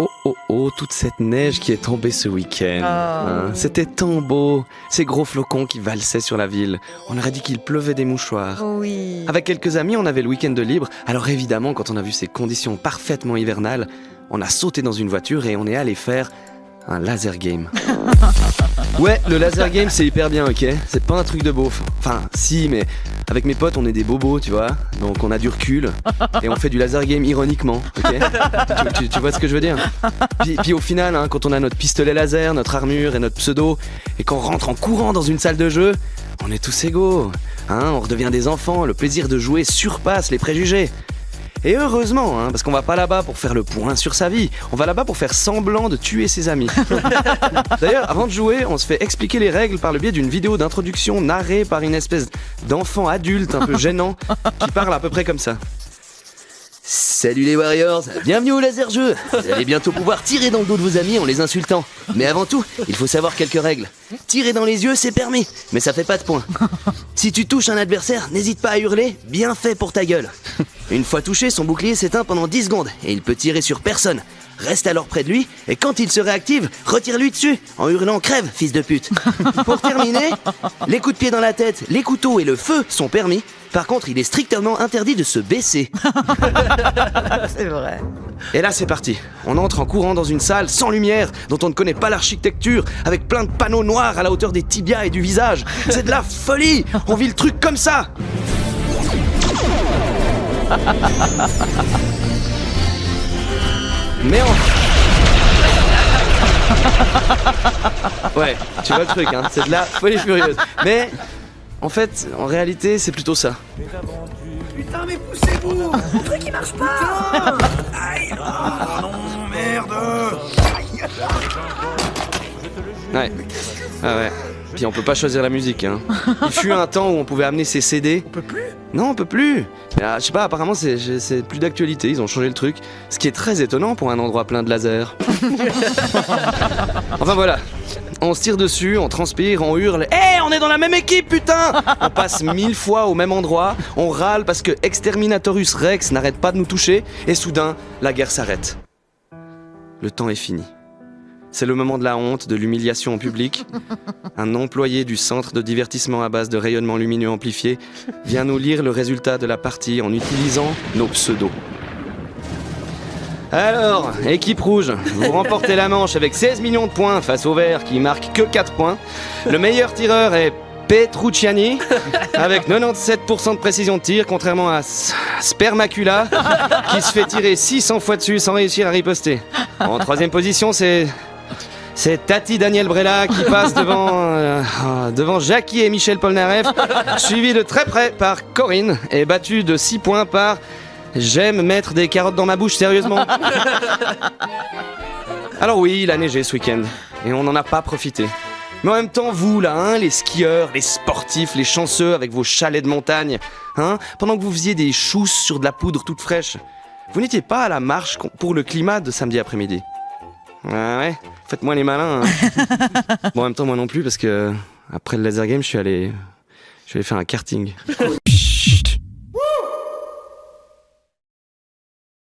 Oh oh oh, toute cette neige qui est tombée ce week-end. Hein, c'était tant beau. Ces gros flocons qui valsaient sur la ville. On aurait dit qu'il pleuvait des mouchoirs. Oui. Avec quelques amis, on avait le week-end de libre. Alors évidemment, quand on a vu ces conditions parfaitement hivernales, on a sauté dans une voiture et on est allé faire un laser game. Ouais, le laser game c'est hyper bien, ok? C'est pas un truc de beauf. Enfin, si, mais avec mes potes on est des bobos, tu vois? Donc on a du recul et on fait du laser game ironiquement, ok? Tu vois ce que je veux dire? Puis au final, hein, quand on a notre pistolet laser, notre armure et notre pseudo, et qu'on rentre en courant dans une salle de jeu, on est tous égaux. Hein, on redevient des enfants, le plaisir de jouer surpasse les préjugés. Et heureusement, hein, parce qu'on va pas là-bas pour faire le point sur sa vie, on va là-bas pour faire semblant de tuer ses amis. D'ailleurs, avant de jouer, on se fait expliquer les règles par le biais d'une vidéo d'introduction narrée par une espèce d'enfant adulte un peu gênant qui parle à peu près comme ça. Salut les Warriors, bienvenue au laser jeu. Vous allez bientôt pouvoir tirer dans le dos de vos amis en les insultant. Mais avant tout, il faut savoir quelques règles. Tirer dans les yeux, c'est permis, mais ça fait pas de points. Si tu touches un adversaire, n'hésite pas à hurler, bien fait pour ta gueule. Une fois touché, son bouclier s'éteint pendant 10 secondes et il peut tirer sur personne. Reste alors près de lui et quand il se réactive, retire-lui dessus en hurlant « Crève, fils de pute !» Pour terminer, les coups de pied dans la tête, les couteaux et le feu sont permis. Par contre, il est strictement interdit de se baisser. C'est vrai. Et là c'est parti, on entre en courant dans une salle sans lumière, dont on ne connaît pas l'architecture, avec plein de panneaux noirs à la hauteur des tibias et du visage. C'est de la folie. On vit le truc comme ça. Mais Ouais, tu vois le truc, hein, c'est de la folie furieuse. Mais, en fait, en réalité, c'est plutôt ça. Putain, mais poussez-vous! Le truc il marche pas! Aïe! Oh non, merde! Ouais. Ah ouais. Puis on peut pas choisir la musique, hein. Il fut un temps où on pouvait amener ses CD. On peut plus? Non, on peut plus. Je sais pas, apparemment c'est plus d'actualité, ils ont changé le truc. Ce qui est très étonnant pour un endroit plein de lasers. Enfin voilà. On se tire dessus, on transpire, on hurle. Hé, on est dans la même équipe, putain! On passe 1000 fois au même endroit, on râle parce que Exterminatorus Rex n'arrête pas de nous toucher, et soudain, la guerre s'arrête. Le temps est fini. C'est le moment de la honte, de l'humiliation en public. Un employé du centre de divertissement à base de rayonnement lumineux amplifié vient nous lire le résultat de la partie en utilisant nos pseudos. Alors, équipe rouge, vous remportez la manche avec 16 millions de points face au vert qui marque que 4 points. Le meilleur tireur est Petrucciani avec 97% de précision de tir, contrairement à Spermacula qui se fait tirer 600 fois dessus sans réussir à riposter. En troisième position, c'est Tati Daniel Brella qui passe devant Jackie et Michel Polnareff, suivi de très près par Corinne et battu de 6 points par J'aime mettre des carottes dans ma bouche, sérieusement. Alors oui, il a neigé ce week-end et on n'en a pas profité. Mais en même temps, vous là, hein, les skieurs, les sportifs, les chanceux avec vos chalets de montagne, hein, pendant que vous faisiez des chousses sur de la poudre toute fraîche, vous n'étiez pas à la marche pour le climat de samedi après-midi. Ah ouais, faites-moi les malins. Hein. Bon, en même temps, moi non plus, parce que après le laser game, je suis allé faire un karting.